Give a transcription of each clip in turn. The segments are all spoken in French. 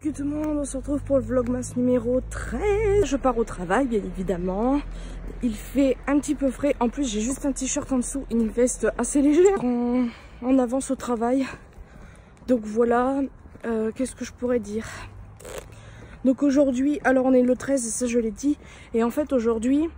Coucou tout le monde, on se retrouve pour le vlogmas numéro 13. Je pars au travail bien évidemment. Il fait un petit peu frais. En plus j'ai juste un t-shirt en dessous et une veste assez légère. En avance au travail. Donc voilà, qu'est-ce que je pourrais dire? Donc aujourd'hui, alors on est le 13, ça je l'ai dit. Et en fait aujourd'hui,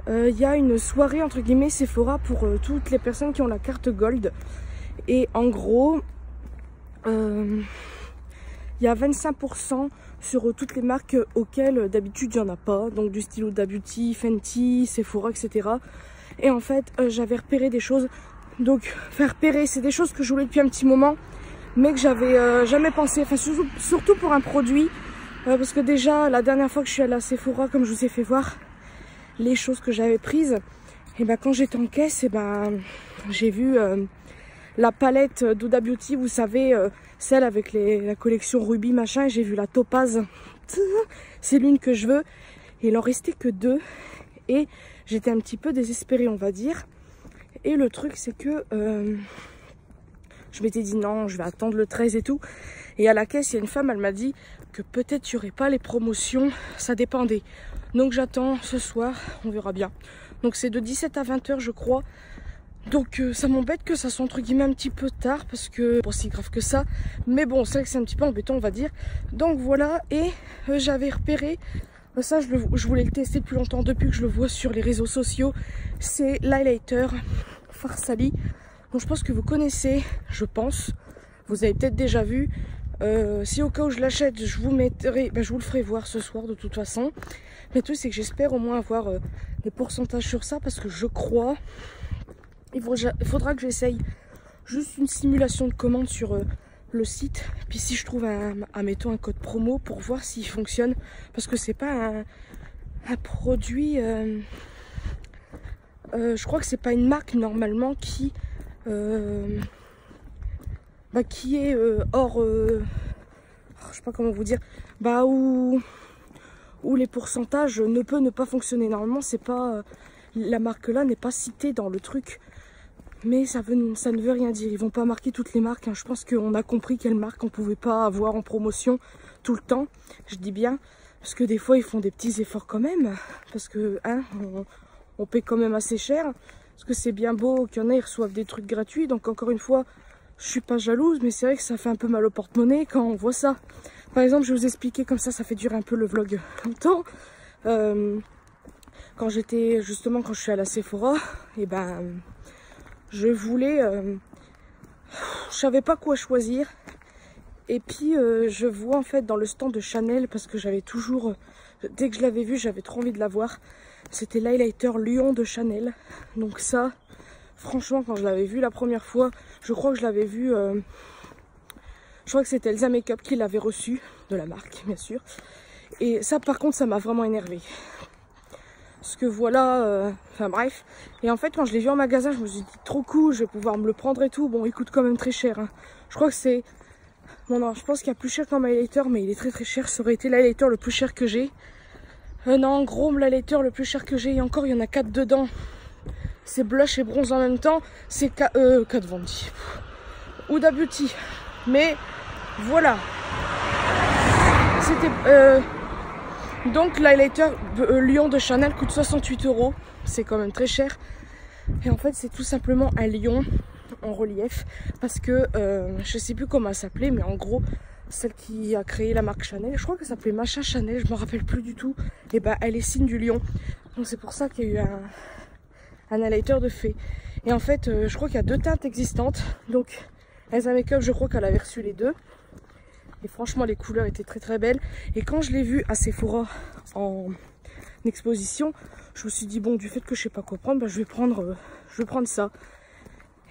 il y a une soirée entre guillemets Sephora pour toutes les personnes qui ont la carte Gold. Et en gros, il y a 25% sur toutes les marques auxquelles d'habitude il n'y en a pas. Donc du style Huda Beauty, Fenty, Sephora, etc. Et en fait, j'avais repéré des choses. Donc faire repérer, c'est des choses que je voulais depuis un petit moment, mais que j'avais jamais pensé. Enfin surtout pour un produit. Parce que déjà, la dernière fois que je suis allée à Sephora, comme je vous ai fait voir, les choses que j'avais prises, et ben quand j'étais en caisse, et ben j'ai vu la palette d'Huda Beauty, vous savez, celle avec la collection Ruby machin, et j'ai vu la topaz. C'est l'une que je veux. Et il en restait que 2. Et j'étais un petit peu désespérée, on va dire. Et le truc, c'est que je m'étais dit non, je vais attendre le 13 et tout. Et à la caisse, il y a une femme, elle m'a dit que peut-être il n'y aurait pas les promotions, ça dépendait. Donc j'attends ce soir, on verra bien. Donc c'est de 17 à 20 h je crois. Donc ça m'embête que ça soit entre guillemets un petit peu tard parce que bon, si grave que ça, mais bon c'est vrai que c'est un petit peu embêtant on va dire. Donc voilà, et j'avais repéré ça, je voulais le tester depuis longtemps, depuis que je le vois sur les réseaux sociaux. C'est l'highlighter Farsali, donc je pense que vous connaissez, je pense, vous avez peut-être déjà vu. Si au cas où je l'achète, je vous mettrai, je vous le ferai voir ce soir de toute façon. Mais le truc c'est que j'espère au moins avoir des pourcentages sur ça parce que je crois. Il faudra que j'essaye juste une simulation de commande sur le site. Puis si je trouve admettons un code promo pour voir s'il fonctionne. Parce que c'est pas un produit... je crois que c'est pas une marque normalement qui est hors... je sais pas comment vous dire. Où les pourcentages ne peuvent ne pas fonctionner. Normalement c'est pas... la marque là n'est pas citée dans le truc. Mais ça ne veut rien dire. Ils vont pas marquer toutes les marques. Hein. Je pense qu'on a compris quelle marque on pouvait pas avoir en promotion tout le temps. Je dis bien. Parce que des fois, ils font des petits efforts quand même. Parce que hein, on paie quand même assez cher. Parce que c'est bien beau qu'il y en a, ils reçoivent des trucs gratuits. Donc encore une fois, je suis pas jalouse. Mais c'est vrai que ça fait un peu mal au porte-monnaie quand on voit ça. Par exemple, je vais vous expliquer comme ça fait durer un peu le vlog longtemps. Quand j'étais, justement, quand je suis à la Sephora, et ben... je voulais, je savais pas quoi choisir. Et puis je vois en fait dans le stand de Chanel, parce que j'avais toujours, dès que je l'avais vu, j'avais trop envie de l'avoir. C'était l'highlighter Lion de Chanel. Donc ça, franchement, quand je l'avais vu la première fois, je crois que je l'avais vu, je crois que c'était Elsa Makeup qui l'avait reçu, de la marque bien sûr. Et ça par contre, ça m'a vraiment énervée. Parce que voilà, enfin bref. Et en fait, quand je l'ai vu en magasin, je me suis dit trop cool, je vais pouvoir me le prendre et tout. Bon, il coûte quand même très cher. Hein. Je crois que c'est... Bon, non, je pense qu'il y a plus cher qu'un highlighter, mais il est très cher. Ça aurait été l'highlighter le plus cher que j'ai. Non, en gros, l'highlighter le plus cher que j'ai. Et encore, il y en a 4 dedans. C'est blush et bronze en même temps. C'est 4 Vendy. Huda Beauty. Mais voilà. C'était... Donc l'highlighter Lion de Chanel coûte 68 €, c'est quand même très cher. Et en fait c'est tout simplement un lion en relief. Parce que je sais plus comment elle s'appelait, mais en gros celle qui a créé la marque Chanel, je crois qu'elle s'appelait Macha Chanel, je me rappelle plus du tout. Et ben elle est signe du lion. Donc c'est pour ça qu'il y a eu un highlighter de fée. Et en fait je crois qu'il y a 2 teintes existantes. Donc Elsa Makeup, je crois qu'elle avait reçu les 2. Et franchement, les couleurs étaient très belles. Et quand je l'ai vu à Sephora en exposition, je me suis dit, bon, du fait que je sais pas quoi prendre, je vais prendre ça.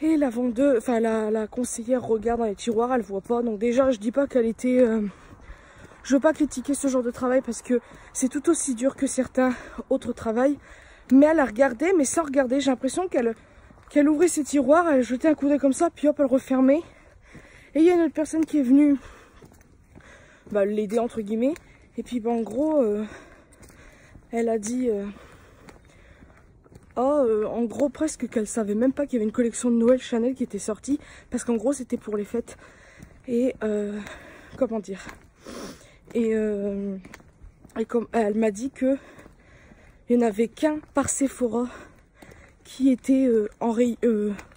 Et la vendeuse, enfin la conseillère regarde dans les tiroirs, elle voit pas. Donc déjà, je dis pas qu'elle était... je veux pas critiquer ce genre de travail parce que c'est tout aussi dur que certains autres travails. Mais elle a regardé, mais sans regarder. J'ai l'impression qu'elle ouvrait ses tiroirs, elle jetait un coup d'œil comme ça, puis hop, elle refermait. Et il y a une autre personne qui est venue... l'aider entre guillemets, et puis en gros elle a dit en gros presque qu'elle savait même pas qu'il y avait une collection de Noël Chanel qui était sortie, parce qu'en gros c'était pour les fêtes. Et comment dire, Et comme elle m'a dit que il n'y en avait qu'un par Sephora qui était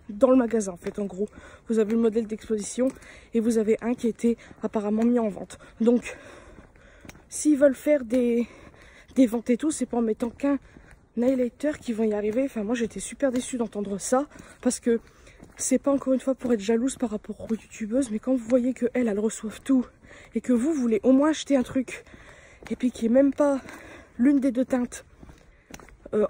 dans le magasin en fait. En gros, vous avez le modèle d'exposition et vous avez un qui était apparemment mis en vente. Donc, s'ils veulent faire des ventes et tout, c'est pas en mettant qu'un highlighter qui vont y arriver. Enfin, moi j'étais super déçue d'entendre ça parce que c'est pas encore une fois pour être jalouse par rapport aux youtubeuses, mais quand vous voyez que elles reçoivent tout et que vous voulez au moins acheter un truc et puis qu'il n'y ait même pas l'une des deux teintes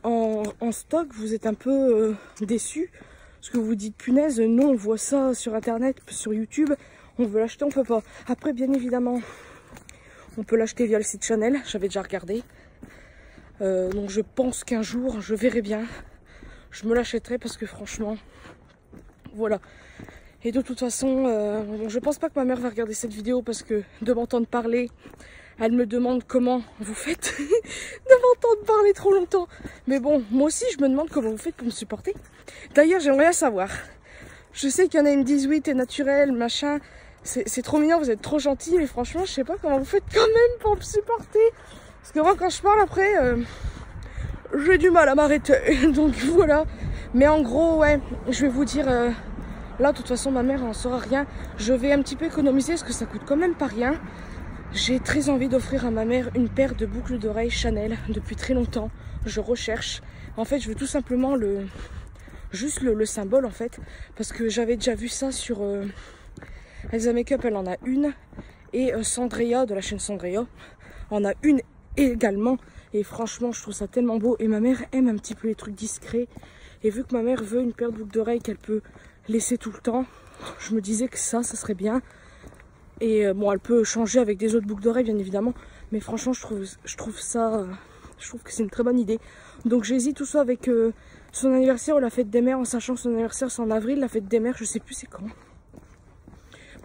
en stock, vous êtes un peu déçus parce que vous vous dites punaise, nous on voit ça sur internet, sur YouTube, on veut l'acheter, on peut pas. Après bien évidemment on peut l'acheter via le site Chanel, j'avais déjà regardé, donc je pense qu'un jour je verrai bien, je me l'achèterai parce que franchement voilà. Et de toute façon, je pense pas que ma mère va regarder cette vidéo parce que de m'entendre parler, elle me demande comment vous faites de m'entendre parler trop longtemps. Mais bon, moi aussi je me demande comment vous faites pour me supporter. D'ailleurs, j'aimerais bien savoir. Je sais qu'il y en a qui me disent oui, t'es naturel, machin. C'est trop mignon, vous êtes trop gentil, mais franchement, je sais pas comment vous faites quand même pour me supporter. Parce que moi, quand je parle après, j'ai du mal à m'arrêter. Donc voilà. Mais en gros, ouais, je vais vous dire, là, de toute façon, ma mère en saura rien. Je vais un petit peu économiser parce que ça coûte quand même pas rien. J'ai très envie d'offrir à ma mère une paire de boucles d'oreilles Chanel depuis très longtemps. Je recherche. En fait, je veux tout simplement juste le symbole en fait. Parce que j'avais déjà vu ça sur Elsa Makeup, elle en a une. Et Sandrea, de la chaîne Sandrea, en a une également. Et franchement, je trouve ça tellement beau. Et ma mère aime un petit peu les trucs discrets. Et vu que ma mère veut une paire de boucles d'oreilles qu'elle peut laisser tout le temps, je me disais que ça serait bien. Et bon, elle peut changer avec des autres boucles d'oreilles bien évidemment, mais franchement je trouve que c'est une très bonne idée. Donc j'hésite tout ça avec son anniversaire ou la fête des mères, en sachant que son anniversaire c'est en avril, la fête des mères je sais plus c'est quand.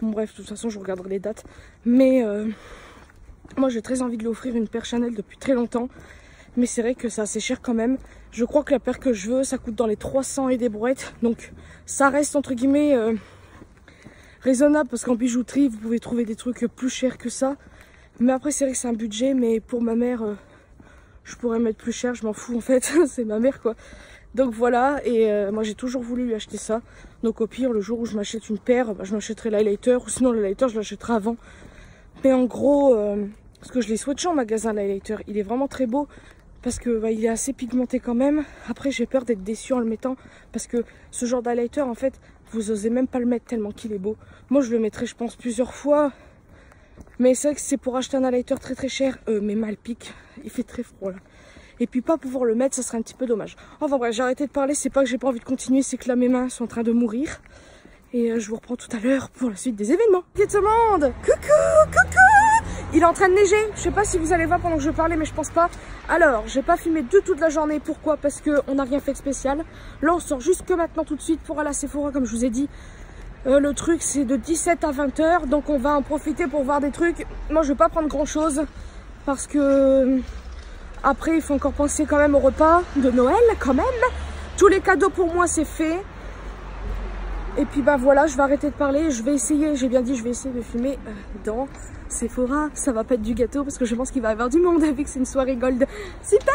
Bon bref, de toute façon je regarderai les dates, mais moi j'ai très envie de lui offrir une paire Chanel depuis très longtemps, mais c'est vrai que c'est assez cher quand même. Je crois que la paire que je veux ça coûte dans les 300 et des brouettes, donc ça reste entre guillemets raisonnable parce qu'en bijouterie vous pouvez trouver des trucs plus chers que ça, mais après c'est vrai que c'est un budget, mais pour ma mère je pourrais mettre plus cher, je m'en fous en fait. C'est ma mère quoi. Donc voilà, et moi j'ai toujours voulu lui acheter ça, donc au pire le jour où je m'achète une paire, je m'achèterai l'highlighter, ou sinon le highlighter je l'achèterai avant. Mais en gros parce que je l'ai swatché en magasin l'highlighter, il est vraiment très beau parce que il est assez pigmenté quand même. Après j'ai peur d'être déçue en le mettant parce que ce genre d'highlighter en fait vous osez même pas le mettre tellement qu'il est beau. Moi je le mettrai je pense plusieurs fois. Mais c'est vrai que c'est pour acheter un highlighter très très cher. Mais mal pique. Il fait très froid là. Et puis pas pouvoir le mettre, ça serait un petit peu dommage. Enfin bref, j'ai arrêté de parler. C'est pas que j'ai pas envie de continuer, c'est que là mes mains sont en train de mourir. Et je vous reprends tout à l'heure pour la suite des événements. Salut tout le monde. Coucou, coucou. Il est en train de neiger. Je sais pas si vous allez voir pendant que je parlais, mais je pense pas. Alors, j'ai pas filmé de toute la journée. Pourquoi? Parce qu'on n'a rien fait de spécial. Là, on sort juste que maintenant tout de suite pour aller à Sephora, comme je vous ai dit. Le truc, c'est de 17 à 20 h. Donc, on va en profiter pour voir des trucs. Moi, je vais pas prendre grand chose. Parce que après, il faut encore penser quand même au repas de Noël, quand même. Tous les cadeaux pour moi, c'est fait. Et puis bah voilà, je vais arrêter de parler, je vais essayer, j'ai bien dit, je vais essayer de filmer dans Sephora. Ça va pas être du gâteau parce que je pense qu'il va y avoir du monde vu que c'est une soirée gold. Super!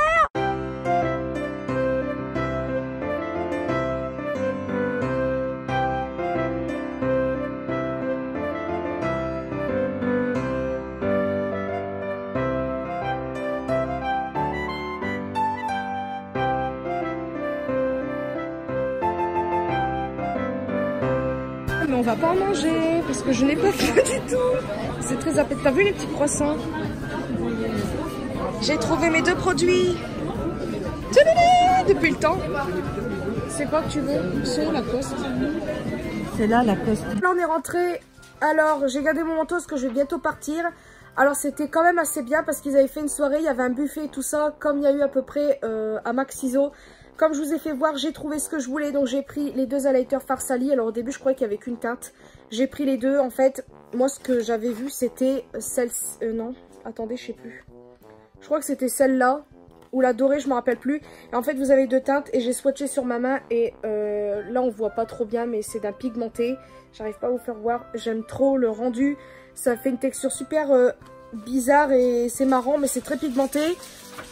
Mais on va pas en manger parce que je n'ai pas faim du tout. C'est très appétissant. T'as vu les petits croissants? J'ai trouvé mes deux produits depuis le temps. C'est quoi que tu veux? C'est Lacoste. C'est là Lacoste. Là on est rentré. Alors j'ai gardé mon manteau parce que je vais bientôt partir. Alors c'était quand même assez bien parce qu'ils avaient fait une soirée, il y avait un buffet et tout ça, comme il y a eu à peu près à Max Iso. Comme je vous ai fait voir, j'ai trouvé ce que je voulais, donc j'ai pris les deux highlighters Farsali. Alors au début, je croyais qu'il n'y avait qu'une teinte. J'ai pris les deux. En fait, moi, ce que j'avais vu, c'était celle... non, attendez, je sais plus. Je crois que c'était celle-là ou la dorée, je me rappelle plus. Et en fait, vous avez deux teintes et j'ai swatché sur ma main et là, on voit pas trop bien, mais c'est d'un pigmenté. J'arrive pas à vous faire voir. J'aime trop le rendu. Ça fait une texture super bizarre et c'est marrant, mais c'est très pigmenté.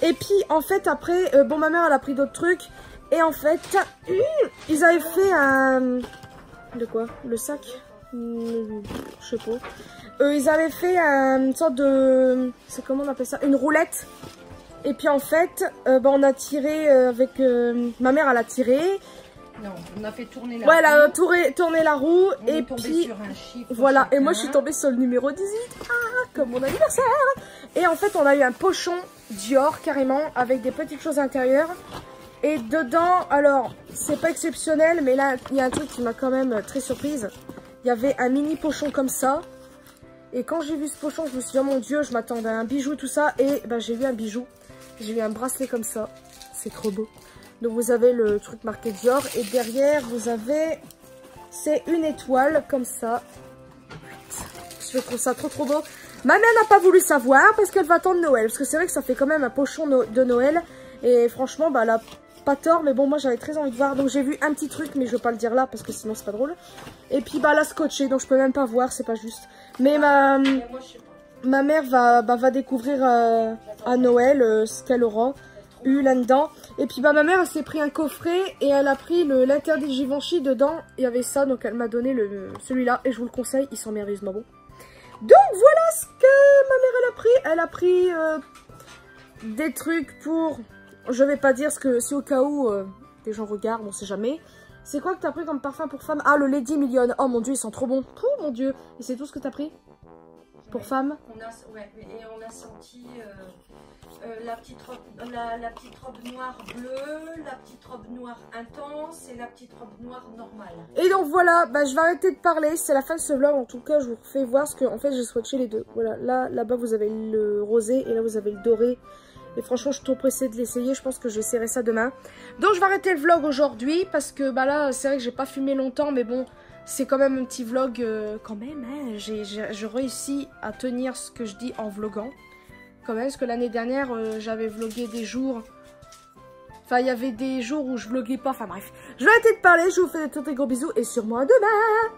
Et puis, en fait, après, bon, ma mère, elle a pris d'autres trucs. Et en fait, ils avaient fait un... De quoi? Le sac? Je sais pas. Ils avaient fait une sorte de... C'est comment on appelle ça? Une roulette. Et puis en fait, on a tiré avec... ma mère, elle a tiré. Non, on a fait tourner la roue. Ouais, elle a tourné la roue. On et est tombé puis... sur un chiffre voilà, chacun. et moi je suis tombée sur le numéro 18. Ah, comme mon anniversaire. Et en fait, on a eu un pochon Dior, carrément, avec des petites choses à l'intérieur. Et dedans, alors, c'est pas exceptionnel, mais là, il y a un truc qui m'a quand même très surprise. Il y avait un mini pochon comme ça. Et quand j'ai vu ce pochon, je me suis dit, oh mon Dieu, je m'attendais à un bijou, tout ça. Et ben, j'ai eu un bijou. J'ai eu un bracelet comme ça. C'est trop beau. Donc, vous avez le truc marqué Dior. Et derrière, vous avez... C'est une étoile, comme ça. Je trouve ça trop beau. Ma mère n'a pas voulu savoir parce qu'elle va attendre Noël. Parce que c'est vrai que ça fait quand même un pochon de Noël. Et franchement, bah, elle a pas tort. Mais bon, moi, j'avais très envie de voir. Donc, j'ai vu un petit truc, mais je veux pas le dire là parce que sinon, c'est pas drôle. Et puis, bah, elle a scotché. Donc, je peux même pas voir. C'est pas juste. Mais ma mère va découvrir à Noël ce qu'elle aura eu là-dedans. Et puis, bah, ma mère, elle s'est pris un coffret et elle a pris l'interdit Givenchy dedans. Il y avait ça. Donc, elle m'a donné celui-là. Et je vous le conseille. Il sent merveilleusement bon. Donc, voilà ce que ma mère, elle a pris. Elle a pris des trucs pour... Je vais pas dire ce que... Si au cas où des gens regardent, on sait jamais. C'est quoi que t'as pris comme parfum pour femme? Ah, le Lady Million. Oh mon Dieu, ils sont trop bons. Oh mon Dieu. Et c'est tout ce que t'as pris pour femme? Ouais, et on a senti la petite robe noire bleue, la petite robe noire intense et la petite robe noire normale. Et donc voilà, bah, je vais arrêter de parler. C'est la fin de ce vlog. En tout cas, je vous refais voir ce que... En fait, j'ai swatché les deux. Voilà, là-bas, vous avez le rosé et là, vous avez le doré. Et franchement, je suis trop pressée de l'essayer. Je pense que je vais serrer ça demain. Donc, je vais arrêter le vlog aujourd'hui. Parce que bah là, c'est vrai que j'ai pas fumé longtemps. Mais bon, c'est quand même un petit vlog quand même. Hein, j'ai réussi à tenir ce que je dis en vloguant. Quand même, parce que l'année dernière, j'avais vlogué des jours... Enfin, il y avait des jours où je vloguais pas. Enfin bref, je vais arrêter de parler. Je vous fais des gros bisous. Et sûrement à demain.